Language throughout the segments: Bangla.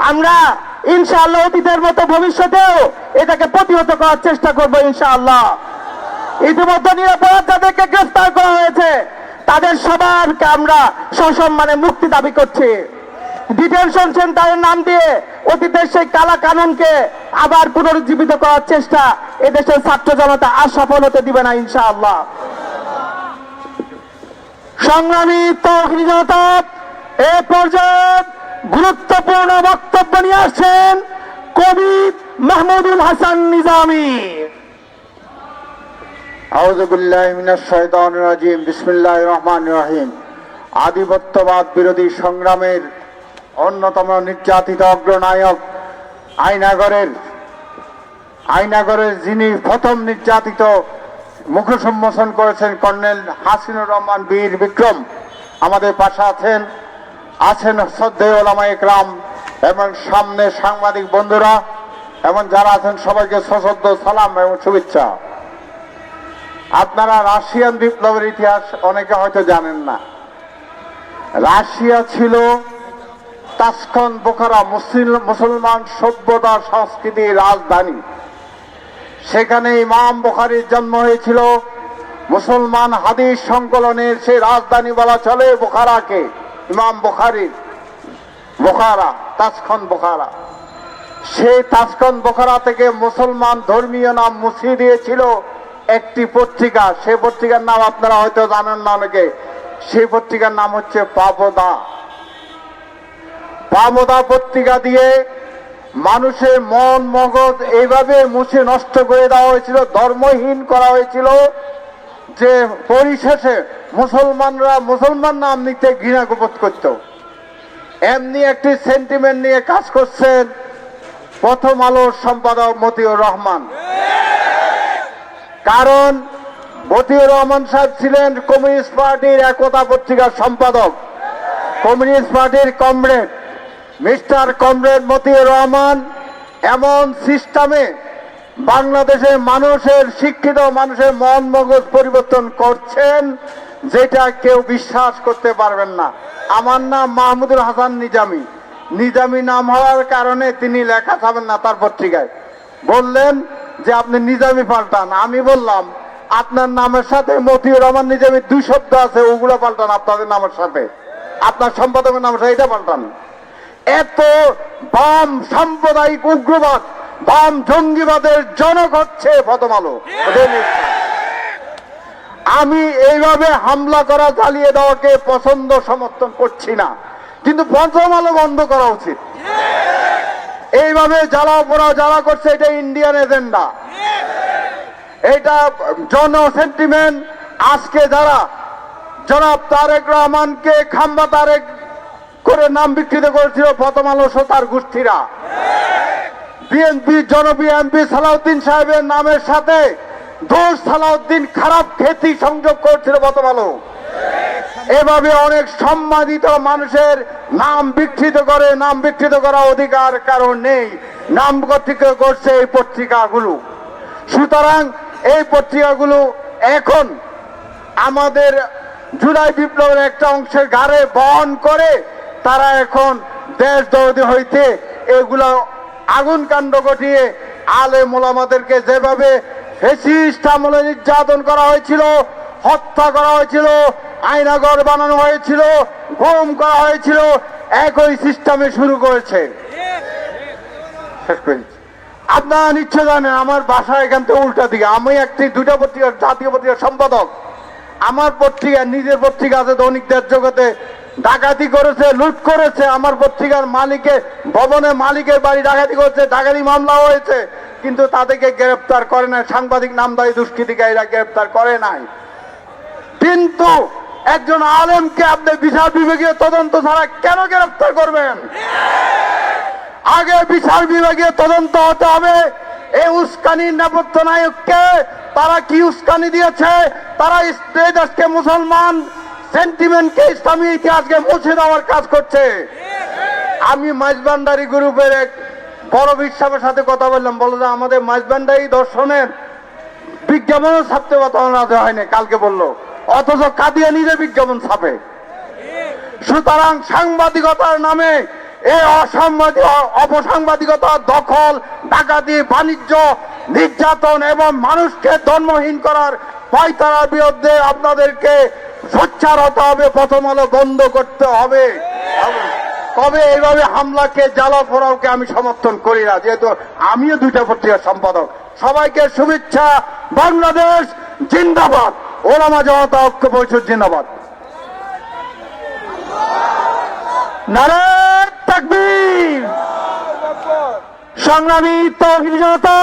আমরা ইনশাআল্লাহ অতীতের মতো ভবিষ্যতেও এটাকে প্রতিহত করার চেষ্টা করব ইনশাআল্লাহ। ইতিমধ্যে নিরাপরাধ যাদেরকে গ্রেফতার করা হয়েছে তাদের সবারকে আমরা সসম্মানে মুক্তি দাবি করছি। ডিটেনশন সেন্টারের নাম দিয়ে অতীতের সেই কালা কানুনকে আবার পুনরুজ্জীবিত করার চেষ্টা এদেশের ছাত্র জনতা আর সফল হতে দিবে না ইনশাআল্লাহ। সংগ্রামী তৌহিদি জনতা, এ পর্যায়ে গুরুত্বপূর্ণ বক্তব্য নিয়ে আসছেন কবি মাহমুদুল হাসান নিজামী। আউযু বিল্লাহি মিনাশ শাইতানির রাজিম। বিসমিল্লাহির রহমানির রহিম। আধিপত্যবাদ বিরোধী সংগ্রামের অন্যতম নির্যাতিত অগ্রনায়ক আয়নাগরের যিনি প্রথম নির্যাতিত মুখ সম্মোচন করেছেন কর্নেল হাসিনুর রহমান বীর বিক্রম আমাদের পাশে আছেন শ্রদ্ধেয় ওলামায়ে কেরাম এবং সামনে সাংবাদিক বন্ধুরা এবং যারা আছেন সবাইকে সশ্রদ্ধ সালাম এবং শুভেচ্ছা। আপনারা রাশিয়ান বিপ্লবের ইতিহাস অনেকে হয়তো জানেন না। রাশিয়া ছিল তাসখন বোখারা মুসলমান সভ্যতা সংস্কৃতির রাজধানী। সেখানে ইমাম বুখারীর জন্ম হয়েছিল। মুসলমান হাদিস সংকলনের সেই রাজধানী বলা চলে বুখারাকে। ইমাম বুখারীর বুখারা, তাসখন বুখারা। সেই তাসখন বুখারা থেকে মুসলমান ধর্মীয় নাম মুছিয়ে দিয়েছিল একটি পত্রিকা। সেই পত্রিকার নাম আপনারা হয়তো জানেন না অনেকে। সেই পত্রিকার নাম হচ্ছে পাবদা। পাবদা পত্রিকা দিয়ে মানুষের মন মগজ এইভাবে মুছে নষ্ট করে দেওয়া হয়েছিল, ধর্মহীন করা হয়েছিল যে পরিশেষে মুসলমানরা মুসলমান নাম নিতে ঘৃণা বোধ করত। এমনি একটি সেন্টিমেন্ট নিয়ে কাজ করছেন প্রথম আলোর সম্পাদক মতিউর রহমান। কারণ মতিউর রহমান সাহেব ছিলেন কমিউনিস্ট পার্টির একতা পত্রিকার সম্পাদক। কমিউনিস্ট পার্টির comrade mister comrade Motiur Rahman এমন সিস্টেমে বাংলাদেশের মানুষের শিক্ষিত মানুষের মন মগজ পরিবর্তন করছেন যেটা কেউ বিশ্বাস করতে পারবেন না। আমার নাম মাহমুদুল হাসান নিজামী। নিজামী নাম হওয়ার কারণে তিনি লেখা ছাপেন না তার পত্রিকায়। বললেন যে আপনি নিজামী পাল্টান। আমি বললাম আপনার নামের সাথে মতিউর রহমান নিজামী দুই শব্দ আছে, ওগুলো পাল্টান আপনাদের নামের সাথে, আপনার সম্পাদকের নামের সাথে এটা পাল্টান। এত বাম সাম্প্রদায়িক উগ্রবাদ, বাম জঙ্গিবাদের জনক হচ্ছে প্রথম আলো। আমি এইভাবে হামলা করা, জ্বালিয়ে দেওয়াকে পছন্দ সমর্থন করছি না, কিন্তু প্রথম আলো বন্ধ করা উচিত। এইভাবে জ্বালাও পোড়া যারা করছে এটা ইন্ডিয়ান এজেন্ডা, এটা জন সেন্টিমেন্ট। আজকে যারা জনাব তারেক রহমানকে খাম্বা তারেক করে নাম বিকৃত করেছিল প্রথম আলো তার গোষ্ঠীরা, বিএনপি জনপ্রিয় এমপি সালাউদ্দিন সাহেবের নামের সাথে দোষ সালাউদ্দিন খারাপ খ্যাতি সংযোগ করছিল প্রথম আলো। এভাবে অনেক সম্মানিত মানুষের নাম বিকৃত করে, নাম বিকৃত করা অধিকার কারণ নেই, নাম বিকৃত করছে এই পত্রিকাগুলো। সুতরাং এই পত্রিকাগুলো এখন আমাদের জুলাই বিপ্লবের একটা অংশের ঘাড়ে বহন করে তারা এখন দেশ দরদি হইতে এগুলো আগুন কাণ্ড ঘটিয়ে আলেম ওলামাদেরকে যেভাবে ফ্যাসিস্ট আমলে নির্যাতন করা হয়েছিল, হত্যা করা হয়েছিল, আয়নাঘর বানানো হয়েছিল, গুম করা হয়েছিল, একই সিস্টেমে শুরু করেছে। আপনারা নিশ্চয় জানেন আমার বাসা এখান থেকে উল্টা দিকে। আমি দুইটা পত্রিকার জাতীয় পত্রিকার সম্পাদক। আমার পত্রিকা, নিজের পত্রিকা আছে দৈনিকদের জগতে, ডাকাতি করেছে, লুট করেছে। আমার পত্রিকার মালিকের ভবনে মালিকের বাড়ি ডাকাতি করেছে, ডাকাতি মামলা হয়েছে, কিন্তু তাদেরকে গ্রেফতার করে নাই। সাংবাদিক নামধারী দুষ্কৃতিকারীরা গ্রেফতার করে নাই। কিন্তু একজন আলেমকে আপনি বিচার বিভাগীয় তদন্ত ছাড়া কেন গ্রেফতার করবেন? আগে বিচার বিভাগীয় তদন্ত হতে হবে। এই উস্কানির নেপথ্য নায়ককে তারা কি উস্কানি দিয়েছে? তারা এই দেশকে মুসলমান সেন্টিমেন্টকে, ইসলামী ইতিহাসকে মুছে দেওয়ার কাজ করছে। আমি মাইজভান্ডারি গ্রুপের এক বড় বিশ্বাসের সাথে কথা বললাম, বললো যে আমাদের মাইজভান্ডারি দর্শনের বিজ্ঞাপনও ছাপতে রাজি হয়নি, কালকে বললো, অথচ কাদিয়া নিজে বিজ্ঞাপন ছাপে। সুতরাং সাংবাদিকতার নামে এই অপসাংবাদিকতা, দখল, ডাকাতি, বাণিজ্য, নির্যাতন এবং মানুষকে জন্মহীন করার পায়তারার বিরুদ্ধে আপনাদেরকে সোচ্চার হতে হবে। প্রথম আলো বন্ধ করতে হবে। তবে এইভাবে হামলাকে, জ্বালা পোড়াওকে আমি সমর্থন করি না, যেহেতু আমিও দুইটা পত্রিকার সম্পাদক। সবাইকে শুভেচ্ছা। বাংলাদেশ জিন্দাবাদ। ওলামা জনতা ঐক্য পরিষদ জিন্দাবাদ। নারায়ে তাকবীর। সংগ্রামী তৌহিদি জনতা,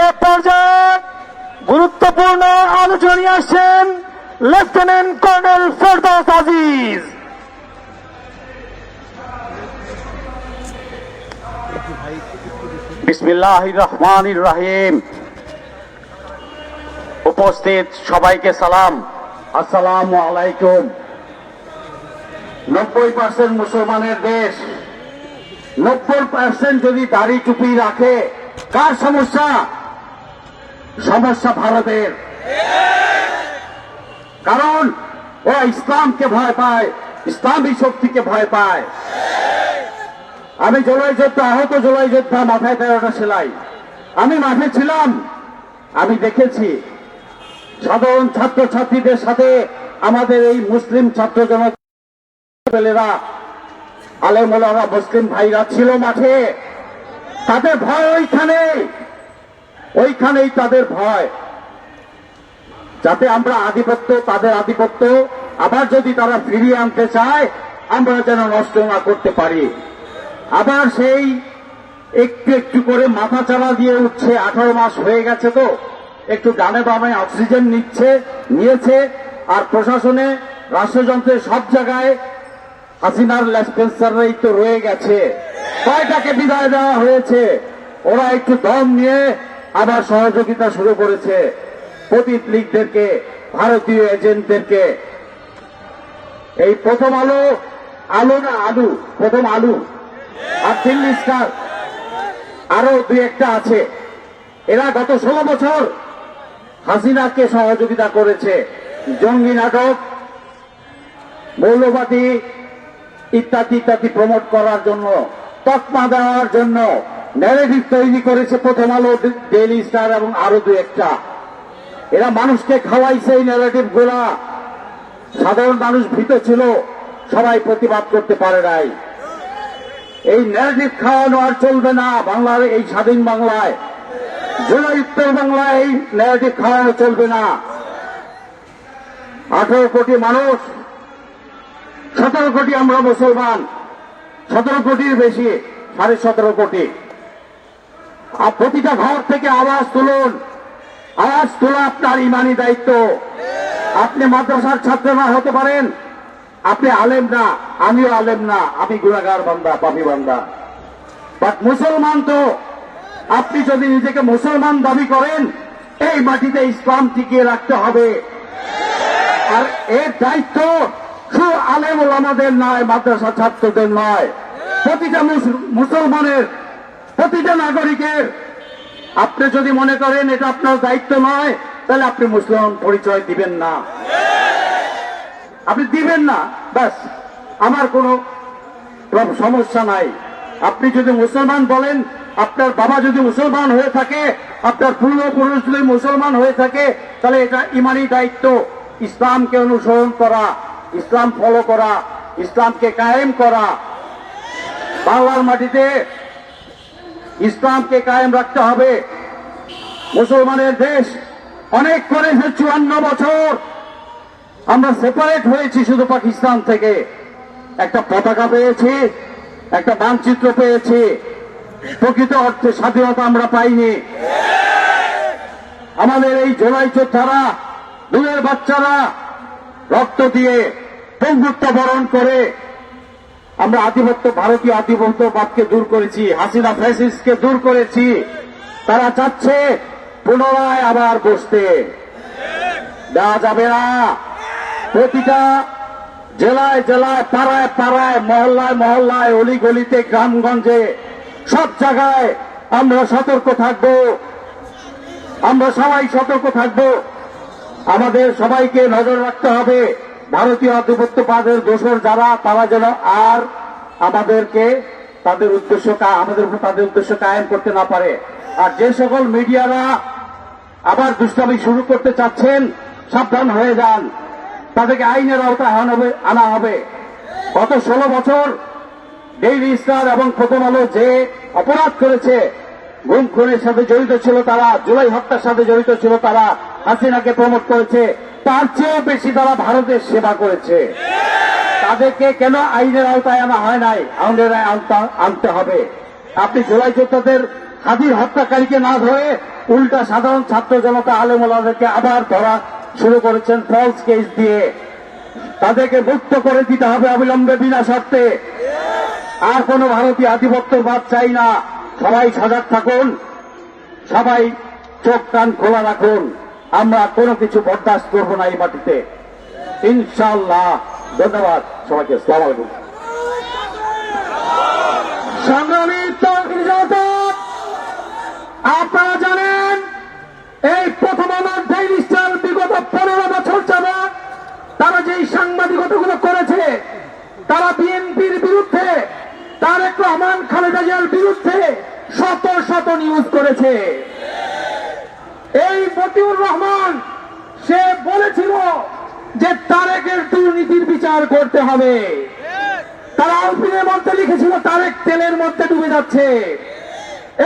এ পর্যায়ে গুরুত্বপূর্ণ আলোচনা নিয়ে আসছেন লেফটেন্যান্ট কর্নেল ফেরদৌস আজিজ। বিসমিল্লাহির রহমানির রহিম। উপস্থিত সবাইকে সালাম, আসসালামু আলাইকুম। 90% মুসলমানের দেশ, 90% যদি দাড়ি টুপি রাখে, কার সমস্যা? সমস্যা ভারতের। কারণ ও ইসলামকে ভয় পায়, ইসলামী শক্তিকে ভয় পায়। আমি জুলাই যোদ্ধা, আহত জুলাই যোদ্ধা, মাথায় 13টা সেলাই। আমি মাঠে ছিলাম, আমি দেখেছি সাধারণ ছাত্রছাত্রীদের সাথে আমাদের এই মুসলিম ছাত্র জনতা, আলেম ওলামা মুসলিম ভাইরা ছিল মাঠে। তাদের ভয় ওইখানেই তাদের ভয়, যাতে আমরা আধিপত্য, তাদের আধিপত্য আবার যদি তারা ফিরিয়ে আনতে চায়, আমরা যেন নষ্ট না করতে পারি। আবার সেই একটু একটু করে মাথা চালা দিয়ে উঠছে। 18 মাস হয়ে গেছে, তো একটু ডানে বামে অক্সিজেন নিয়েছে। আর প্রশাসনে, রাষ্ট্রযন্ত্রের সব জায়গায় হাসিনার লেসপেন্সাররাই তো রয়ে গেছে। কয়টাকে বিদায় দেওয়া হয়েছে। ওরা একটু দম নিয়ে আবার সহযোগিতা শুরু করেছে পতিত লীগদেরকে, ভারতীয় এজেন্টদেরকে। এই প্রথম আলো, প্রথম আলু আর দিল্লি স্টার, আরো দুই একটা আছে। এরা গত 16 বছর হাসিনাকে সহযোগিতা করেছে জঙ্গি নাটক, মৌলবাদী ইত্যাদি ইত্যাদি প্রমোট করার জন্য, তকমা দেওয়ার জন্য ন্যারেটিভ তৈরি করেছে প্রথম আলো, ডেইলি স্টার এবং আরো দুই একটা। এরা মানুষকে খাওয়াইছে এই ন্যারেটিভ গুলা। সাধারণ মানুষ ভীত ছিল, সবাই প্রতিবাদ করতে পারে নাই। এই ন্যারেটিভ খাওয়ানো আর চলবে না বাংলার এই স্বাধীন বাংলায়। জুলাই উত্তর বাংলায় এই ন্যারেটিভ খাওয়ানো চলবে না। 18 কোটি মানুষ, 17 কোটি আমরা মুসলমান, 17 কোটির বেশি, 17.5 কোটি। আর প্রতিটা ঘর থেকে আওয়াজ তুলুন। আওয়াজ তোলা আপনার ইমানি দায়িত্ব। আপনি মাদ্রাসার ছাত্র না হতে পারেন, আপনি আলেম না, আমিও আলেম না, আমি গুনাহগার বান্দা, পাপী বান্দা। বাট মুসলমান তো। আপনি যদি নিজেকে মুসলমান দাবি করেন, এই মাটিতে ইসলাম টিকিয়ে রাখতে হবে। আর এর দায়িত্ব শুধু আলেম ওলামাদের নয়, মাদ্রাসা ছাত্রদের নয়, প্রতিটা মুসলমানের, প্রতিটা নাগরিকের। আপনি যদি মনে করেন এটা আপনার দায়িত্ব নয়, তাহলে আপনি মুসলমান পরিচয় দিবেন না। আপনি দিবেন না, ব্যাস, আমার কোনো সমস্যা নাই। আপনি যদি মুসলমান বলেন, আপনার বাবা যদি মুসলমান হয়ে থাকে, আপনার পূর্বপুরুষ যদি মুসলমান হয়ে থাকে, তাহলে এটা ইমানি দায়িত্ব ইসলামকে অনুসরণ করা, ইসলাম ফলো করা, ইসলামকে কায়েম করা। বাংলার মাটিতে ইসলামকে কায়েম রাখতে হবে। মুসলমানের দেশ অনেক করেছে, 54 বছর আমরা সেপারেট হয়েছি শুধু পাকিস্তান থেকে। একটা পতাকা পেয়েছি, একটা মানচিত্র পেয়েছি, প্রকৃত অর্থে স্বাধীনতা আমরা পাইনি। আমাদের এই জুলাই যোদ্ধারা, দুধের বাচ্চারা রক্ত দিয়ে বন্ধুত্ব বরণ করে আমরা আধিপত্য, ভারতীয় আধিপত্যবাদকে দূর করেছি, হাসিনা ফ্যাসিস্টকে দূর করেছি। তারা চাচ্ছে পুনরায় আবার বসতে। দেওয়া যাবে না। প্রতিটা জেলায় জেলায়, পাড়ায় পাড়ায়, মহল্লায় মহল্লায়, অলিগলিতে, গ্রামগঞ্জে, সব জায়গায় আমরা সতর্ক থাকব। আমরা সবাই সতর্ক থাকব। আমাদের সবাইকে নজর রাখতে হবে ভারতীয় আধিপত্যবাদের দোসর যারা, তারা যেন আর আমাদেরকে তাদের উদ্দেশ্য কায়েম করতে না পারে। আর যে সকল মিডিয়ারা আবার দুষ্টামি শুরু করতে চাচ্ছেন, সাবধান হয়ে যান, তাদেরকে আইনের আওতায় আনা হবে। গত 16 বছর ডেইলি স্টার এবং প্রথম আলো যে অপরাধ করেছে, গুম খুনের সাথে জড়িত ছিল তারা, জুলাই হত্যার সাথে জড়িত ছিল তারা, হাসিনাকে প্রমোট করেছে, তার চেয়ে বেশি তারা ভারতের সেবা করেছে। তাদেরকে কেন আইনের আওতায় আনা হয় নাই? আইনের আনতে হবে। আপনি জুলাই যোদ্ধাদের হাদির হত্যাকারীকে না ধরে উল্টা সাধারণ ছাত্র জনতা আলেমোলাদেরকে আবার ধরা শুরু করেছেন ফলস কেস দিয়ে। তাদেরকে মুক্ত করে দিতে হবে অবিলম্বে, বিনা শর্তে। আর কোন ভারতীয় আধিপত্যবাদ চাই না। সবাই সজাগ থাকুন, সবাই চোখ কান খোলা রাখুন। আমরা কোনো কিছু বরদাস্ত করব না এই মাটিতে, ইনশাআল্লাহ। ধন্যবাদ সবাইকে। আসসালামু আলাইকুম। সংগ্রামী তৌহিদ জনতা, আপনারা জানেন এই প্রথম আলো ডেইলি স্টার বিগত 15 বছর যাবৎ তারা যেই সাংবাদিকতাগুলো করেছে, তারা বিএনপির বিরুদ্ধে, তারেক রহমান, খালেদা জিয়ার বিরুদ্ধে শত শত নিউজ করেছে। এই মতিউর রহমান সে বলেছিল যে তারেকের দুর্নীতির বিচার করতে হবে। তারা আলপিনের মধ্যে লিখেছিল তারেক তেলের মধ্যে ডুবে যাচ্ছে।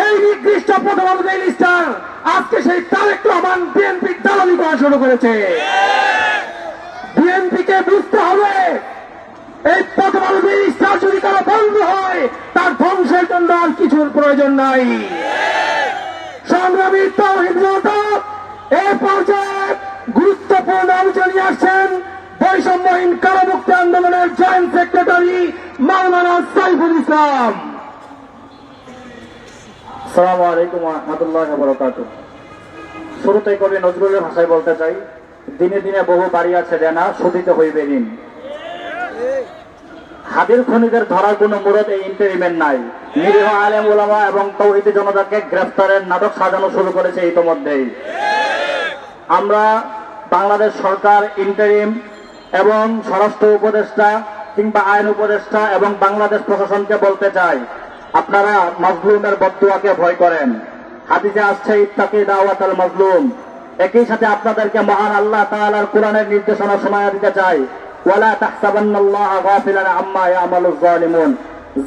এই নির্দিষ্ট প্রথম আলো ডেইলি স্টার আজকে সেই তারেক রহমান বিএনপির দালালি করা শুরু করেছে। বিএনপিকে বুঝতে হবে এই প্রথম আলো ডেইলি স্টার যদি কারো বন্ধ হয়, তার ধ্বংসের জন্য আর কিছুর প্রয়োজন নাই। সংগ্রামী তৌহিদ জনতা, এই পর্যায়ে গুরুত্বপূর্ণ অভিযান নিয়ে আসছেন বৈষম্যহীন কারামুক্তি আন্দোলনের জয়েন্ট সেক্রেটারি মাওলানা সাইফুল ইসলাম। আসসালামু আলাইকুম ওয়া রাহমাতুল্লাহি ওয়া বারাকাতুহু। শুরুতেই কবি নজরুলের ভাষায় বলতে চাই, দিনে দিনে বহু বাড়ি আছে দেনা, শুধিতে হইবে ঋণ। হাদির খনিদের ধরার কোন মুরদ এই ইন্টারিমের নাই। নিরীহ আলেম ওলামা এবং তৌহিদি জনতাকে গ্রেফতারের নাটক সাজানো শুরু করেছে ইতোমধ্যেই। আমরা বাংলাদেশ সরকার, ইন্টারিম এবং স্বরাষ্ট্র উপদেষ্টা কিংবা আইন উপদেষ্টা এবং বাংলাদেশ প্রশাসনকে বলতে চাই, আপনারা মাজলুমের বদদুয়াকে ভয় করেন। হাদিসে আসছে ইত্তাকি দাওয়াতাল মাজলুম। একই সাথে আপনাদেরকে মহান আল্লাহ তাআলার কোরআনের নির্দেশনা শোনায়া দিতে চাই, ওয়ালা তাহসাবান্নাল্লাহা গাফিলান আম্মা ইয়ামালুজ জালিমুন।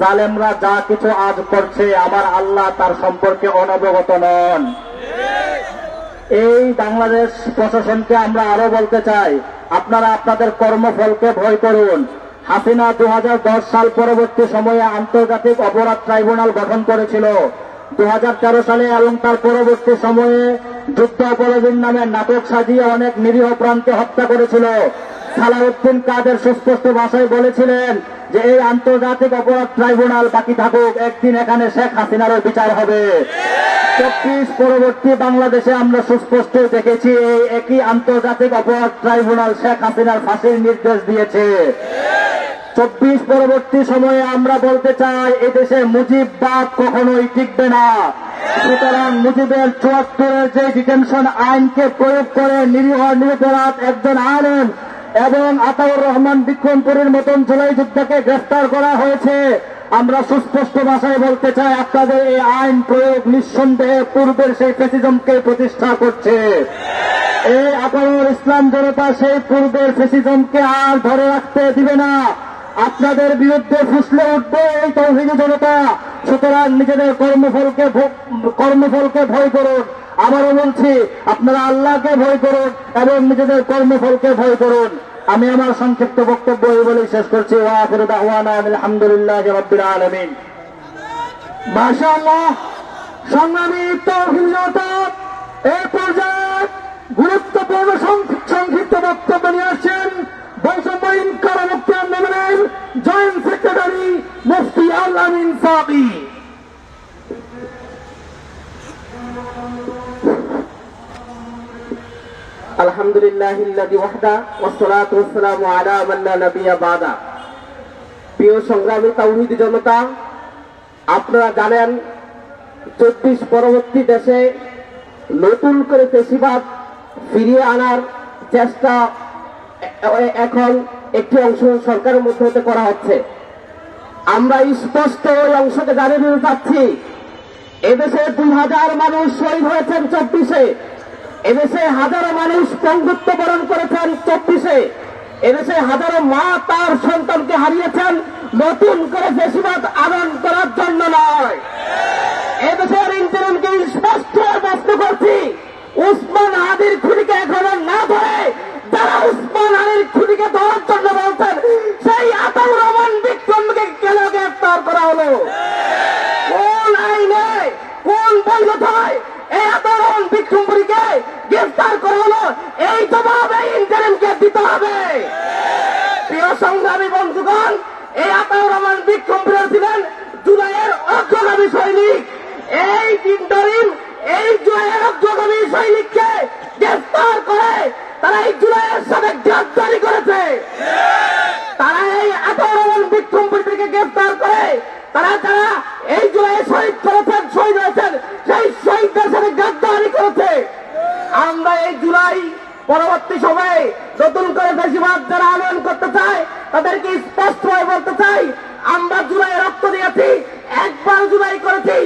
জালেমরা যা কিছু আজ করছে, আমার আল্লাহ তার সম্পর্কে অনবগত নন। এই বাংলাদেশ প্রশাসনকে আমরা আরো বলতে চাই, আপনারা আপনাদের কর্মফলকে ভয় করুন। হাসিনা 2010 সাল পরবর্তী সময়ে আন্তর্জাতিক অপরাধ ট্রাইব্যুনাল গঠন করেছিল। 2013 সালে এবং তার পরবর্তী সময়ে যুদ্ধ অপরাধীর নামে নাটক সাজিয়ে অনেক নিরীহ প্রাণকে হত্যা করেছিল। সালাউদ্দিন কাদের সুস্পষ্ট ভাষায় বলেছিলেন যে এই আন্তর্জাতিক অপরাধ ট্রাইব্যুনাল বাকি থাকুক, একদিন এখানে শেখ হাসিনারও বিচার হবে। 24 পরবর্তী বাংলাদেশে আমরা সুস্পষ্ট দেখেছি এই একই আন্তর্জাতিক অপরাধ ট্রাইব্যুনাল শেখ হাসিনার ফাঁসির নির্দেশ দিয়েছে। 24 পরবর্তী সময়ে আমরা বলতে চাই, এদেশে মুজিববাদ কখনোই টিকবে না। সুতরাং মুজিবের 74-এর যে ডিটেনশন আইনকে প্রয়োগ করে নিরীহ নিরপরাধ একজন আলেম এবং আতাউর রহমান বিক্রমপুরীর মতন জুলাই যোদ্ধাকে গ্রেফতার করা হয়েছে, আমরা সুস্পষ্ট ভাষায় বলতে চাই, আপনাদের এই আইন প্রয়োগ নিঃসন্দেহে পূর্বের সেই ফ্যাসিজমকে প্রতিষ্ঠা করছে। এই আতাউর ইসলাম জনতা সেই পূর্বের ফ্যাসিজমকে আর ধরে রাখতে দিবে না। আপনাদের বিরুদ্ধে ফুসলে উঠবে এই তৌহিদি জনতা। সুতরাং নিজেদের কর্মফলকে ভয় করুন। আবারও বলছি, আপনারা আল্লাহকে ভয় করুন এবং নিজেদের কর্মফলকে ভয় করুন। আমি আমার সংক্ষিপ্ত বক্তব্য এই বলেই শেষ করছি। ওয়া আখিরু দাওয়ানা আলহামদুলিল্লাহি রাব্বিল আলামিন। মাশাআল্লাহ। সংগ্রামী তৌহিদ জনতা, এই পর্যায়ে গুরুত্বপূর্ণ সংক্ষিপ্ত বক্তব্য নিয়ে আসছেন বৈষম্যহীন কারামুক্তি আন্দোলনের জয়েন্ট সেক্রেটারি মুফতি আল আমিন সাকি। আলহামদুলিল্লাহিল্লাযী ওয়াহদা ওয়াসসালাতু ওয়াসসালামু আলা মান লা নাবিয়্যা বাদা। প্রিয় সংগ্রামী তাওহীদি জনতা, আপনারা জানেন 24 পরবর্তী দেশে নতুন করে ফ্যাসিবাদ ফিরিয়ে আনার চেষ্টা এখন একটি অংশ সরকারের মধ্যে হতে করা হচ্ছে। আমরা স্পষ্ট ওই অংশকে জানিয়ে দিতে চাচ্ছি, এদেশে 2000 মানুষ শহীদ হয়েছেন 24-এ, এদেশে হাজারো মানুষ পঙ্গুত্ব বরণ করেছেন 24-এ, এদেশে হাজারো মা তার সন্তানকে হারিয়েছেন নতুন করে বেশিবাদ আনয়ন করার জন্য নয়। এদেশের ইন্টারিমকে স্পষ্ট প্রশ্ন করছি, উসমান হাদির খুনিকে এখনো না ধরে যারা উসমান হাদির খুনিকে ধরার জন্য বলছেন, সেই আতাউর রহমান বিক্রমকে কেন গ্রেফতার করা হলো? কোন আইনে, কোন বৈধতায় এই আতাউর রহমান বিক্রমপুরীকে গ্রেফতার করা হলো? এই জবাব এই ইন্টারিমকে দিতে হবে। প্রিয় সংগ্রামী বন্ধুগণ, এই আতাউর রহমান বিক্রমপুরী ছিলেন জুলাইয়ের অগ্রগামী সৈনিক। এই ইন্টারিম এই জুলাইয়ের অগ্রগামী সৈনিককে গ্রেফতার করে তারা এই জুলাইয়ের সাথে গ্রেফতারি করেছে। তারা এই আতাউর রহমান বিক্রমপুরীকে গ্রেফতার করে তারা যারা এই জুলাইয়ে শহীদ করেছেন, শহীদ হয়েছেন, সেই শহীদদের সাথে গ্রেফতারি করেছে। আমরা এই জুলাই পরবর্তী সময়ে নতুন করে বেশিরভাগ যারা আন্দোলন করতে চায় তাদেরকে স্পষ্ট হয়ে বলতে চাই, আমরা জুলাই রক্ত দিয়েছি, একবার জুলাই করেছি,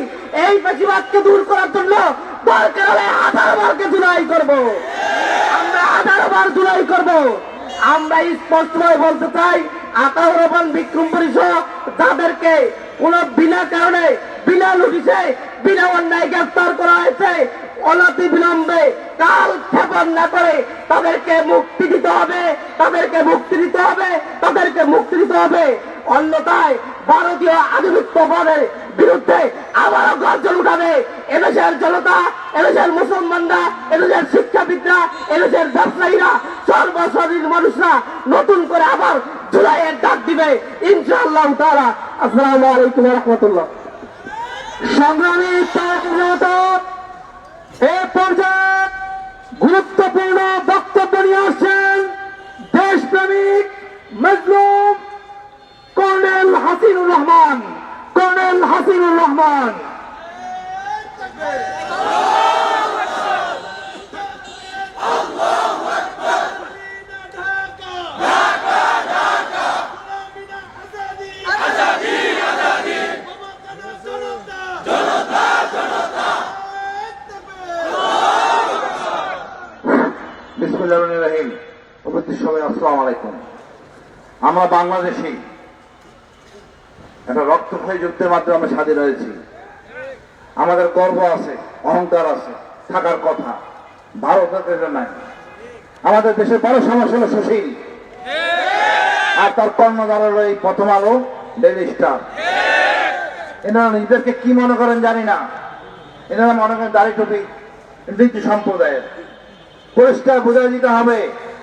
এই বেশিরভাগকে দূর করার জন্য দরকার হলে 1000 বারকে জুলাই করব, আমরা 1000 বার জুলাই করব। আমরা স্পষ্টভাবে বলতে চাই, আতাউর রহমান বিক্রমপুরী সহ যাদেরকে কোন বিনা কারণে, বিনা নোটিশে, বিনা অন্যায় গ্রেফতার করা হয়েছে, অনতি বিলম্বে কাল ক্ষেপণ না করে তাদেরকে মুক্তি দিতে হবে, তাদেরকে মুক্তি দিতে হবে, তাদেরকে মুক্তি দিতে হবে। অন্যথায় ভারতীয় আধিপত্যবাদের বিরুদ্ধে আবারও গর্জন উঠাবে এদেশের জনতা, এদেশের মুসলমানরা, এদেশের শিক্ষাবিদরা, এদেশের ব্যবসায়ীরা, সর্বশরীর মানুষরা নতুন করে আবার জুলাইয়ের ডাক দিবে ইনশাআল্লাহ তাআলা। আসসালামু আলাইকুম ওয়া রাহমাতুল্লাহ। সংগ্রামী জনতা, এ পর্যায়ে গুরুত্বপূর্ণ বক্তব্য নিয়ে আসছেন দেশপ্রেমিক মজলুম কর্নেল হাসিনুর রহমান। কর্নেল হাসিনুর রহমান। বিসমিল্লাহির রহমানির রহিম। উপস্থিত সবাই আসসালামু আলাইকুম। আমরা বাংলাদেশি একটা রক্তক্ষয়ী যুদ্ধের মাধ্যমে আমরা স্বাধীন হয়েছি। আমাদের গর্ব আছে, অহংকার আছে, থাকার কথা। ভারতের দেশে নাই। আমাদের দেশের বড় সমস্যা হলো সুশীল, আর তার কর্ণধার হলো এই প্রথম আলো, ডেইলি স্টার। এনারা নিজেদেরকে কি মনে করেন জানি না, এনারা মনে করেন দাড়ি টুপি নীতি সম্প্রদায়ের। পরিষ্কার বুঝাই দিতে হবে,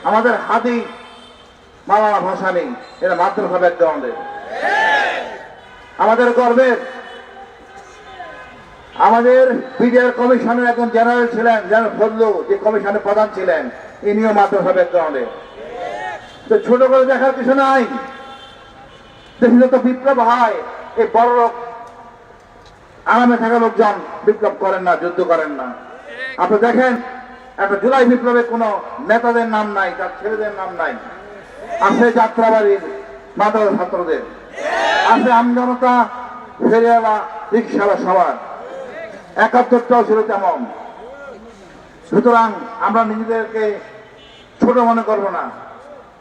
আমাদের হাদি মাওলানা ভাষা নেই, এরা মাদ্রাসা ব্যাকগ্রাউন্ডের। আমাদের গর্বের, আমাদের বিডিআর কমিশনের একজন জেনারেল ছিলেন, জেনারেল ফজলু, যে কমিশনের প্রধান ছিলেন, ইনিও মাদ্রাসা ব্যাকগ্রাউন্ডে। তো ছোট করে দেখার কিছু নাই। দেশে তো বিপ্লব হয়, এই বড় লোক আরামে থাকা লোকজন বিপ্লব করেন না, যুদ্ধ করেন না। আপনি দেখেন, একটা জুলাই বিপ্লবে কোনো নেতাদের নাম নাই, তার ছেলেদের নাম নাই। আছে যাত্রাবাড়ির মাদ্রাসা ছাত্রদের, আছে আমজনতা, ফেরিওয়ালা, রিক্সাওয়ালা, সবার 71টাও ছিল তেমন। সুতরাং আমরা নিজেদেরকে ছোট মনে করবো না।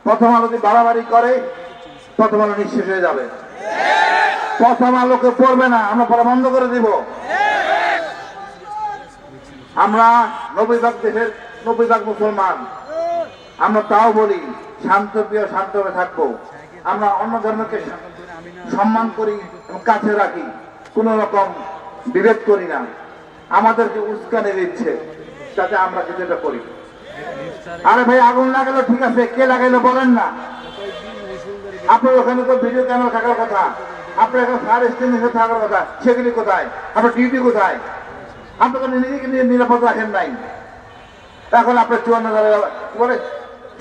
প্রথম আলো যদি বাড়াবাড়ি করে, প্রথম আলো নিঃশেষ হয়ে যাবে। প্রথম আলোকে পড়বে না, আমরা পড়া বন্ধ করে দিব। আমরা 90% দেশের 90% মুসলমান। আমরা তাও বলি শান্তপ্রিয়, শান্তভাবে থাকবো। আমরা অন্য ধর্মকে সম্মান করি এবং কাছে রাখি, কোন রকম বিভেদ করি না। আমাদেরকে উস্কানি দিচ্ছে যাতে আমরা কিছুটা করি। আরে ভাই, আগুন লাগালো ঠিক আছে, কে লাগাইলো বলেন না। আপনার ওখানে তো ভিডিও ক্যামেরা থাকার কথা, আপনার এখানে ফায়ার এক্সটিংগুইশার থাকার কথা, সেগুলি কোথায়? আপনার ডিউটি কোথায়? আপনি তো নিজেকে নিরাপদ রাখেন নাই। এখন আপনার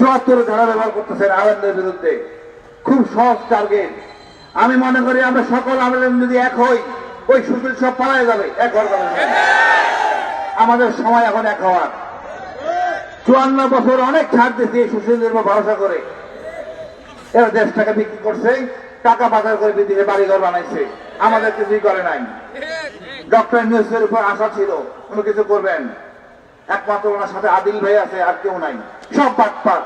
74 ধারা ব্যবহার করতেছেন আওয়ামীদের বিরুদ্ধে। খুব সহজ টার্গেট। আমি মনে করি আমরা সকল আওয়ামী যদি এক হই, ওই সুশীল সব পালায় যাবে, এক ঘর যাবে। আমাদের সময় এখন এক হওয়ার। 54 বছর অনেক ছাড় দিয়েছে এই সুশীলদের উপর ভরসা করে। এরা দেশটাকে বিক্রি করছে টাকা পাচার করে বিদেশে বাড়িঘর বানাইছে, আমাদের কিছুই করে নাই। ডক্টর ইউনূসের উপর আশা ছিল উনি কিছু করবেন, একমাত্র ওনার সাথে আদিল ভাই আছে, আর কেউ নাই, সব বাটপার।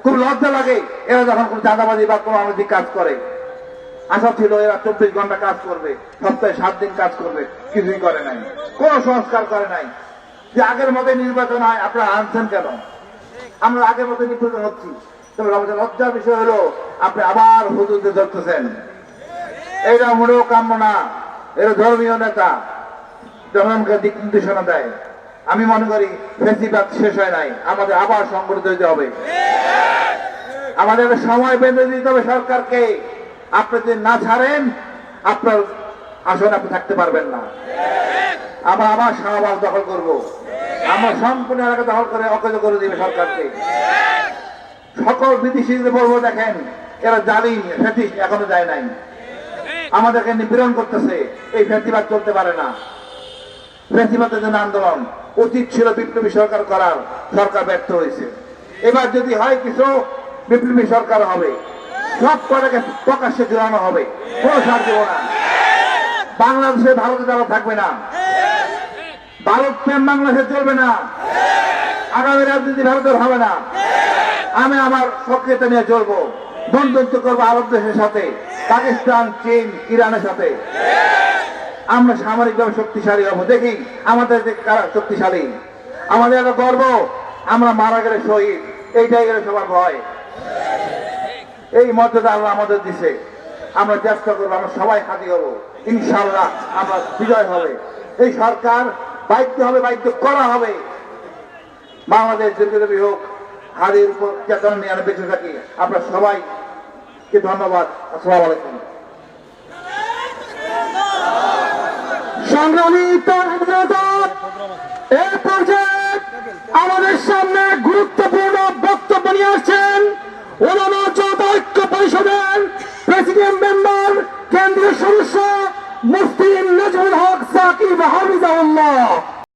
খুব লজ্জা লাগে এরা যখন কোনো চাঁদাবাজি বা কোনো অনৈতিক কাজ করে। আশা ছিল এরা 24 ঘন্টা কাজ করবে, সপ্তাহে 7 দিন কাজ করবে, কিছুই করে নাই, কোনো সংস্কার করে নাই। যে আগের মতো নির্বাচন হয় আপনারা আনছেন কেন? আমরা আগের মতো নির্বাচন হচ্ছি, তবে লজ্জার বিষয় হলো আপনি আবার হুজুরদের ধরতেছেন। এটা মোটেও কাম্য না। এরা ধর্মীয় নেতা জনগণকে দিক নির্দেশনা দেয়। আমি মনে করি ফেসিবাদ শেষ হয় নাই, আমাদের আবার সংগঠিত হতে হবে। আমাদের সময় বেঁধে দিতে হবে সরকারকে। আপনি যদি না ছাড়েন আপনার আসলে আপনি থাকতে পারবেন না। আমরা আবার শাহবাগ দখল করব, আমরা সম্পূর্ণ এলাকা দখল করে অকেজ করে দিবে সরকারকে। সকল বিদেশিদের বলবো, দেখেন এরা জালিম ফ্যাসিস্ট, এখনো যায় নাই, আমাদেরকে নিপীড়ন করতেছে। এই ফ্যাসিবাদ চলতে পারে না। ফ্যাসিবাদের জন্য আন্দোলন উচিত ছিল বিপ্লবী সরকার করার, সরকার ব্যর্থ হয়েছে। এবার যদি হয় কিছু বিপ্লবী সরকার হবে, সব কটাকে প্রকাশ্যে জড়ানো হবে, কোনো ছাড় দেব না। বাংলাদেশে ভারতে যারা থাকবে না, ভারত প্রেম বাংলাদেশে চলবে না, আগামী রাজনীতি ভারতের হবে না। আমি আমার সক্রিয়তা নিয়ে চলবো, বন্ধুত্ব করবো আরব দেশের সাথে, পাকিস্তান, চীন, ইরানের সাথে। আমরা সামরিকভাবে শক্তিশালী হবো, দেখি আমাদের যে কারা শক্তিশালী। আমাদের একটা গর্ব, আমরা মারা গেলে শহীদ, এইটাই গেলে সবার ভয়। এই মর্যাদা আল্লাহ আমাদের দিছে, আমরা চেষ্টা করবো, আমরা সবাই হাতি হবো, ইনশাআল্লাহ আমরা বিজয় হবে। এই সরকার বাধ্য হবে, বাধ্য করা হবে। বাংলাদেশ দীর্ঘদেবী হোক, হাদির উপর চেতনা নিয়ে আমরা বেঁচে থাকি। আপনার সবাইকে ধন্যবাদ। আসসালামু আলাইকুম। সংগ্রামী এই পর্যায়ে আমাদের সামনে গুরুত্বপূর্ণ বক্তব্য নিয়ে আসছেন ওলামা জোট ঐক্য পরিষদের প্রেসিডেন্ট মেম্বার, কেন্দ্রীয় সদস্য মুফতি নাজমুল হক সাকিব হাফিজাহুল্লাহ।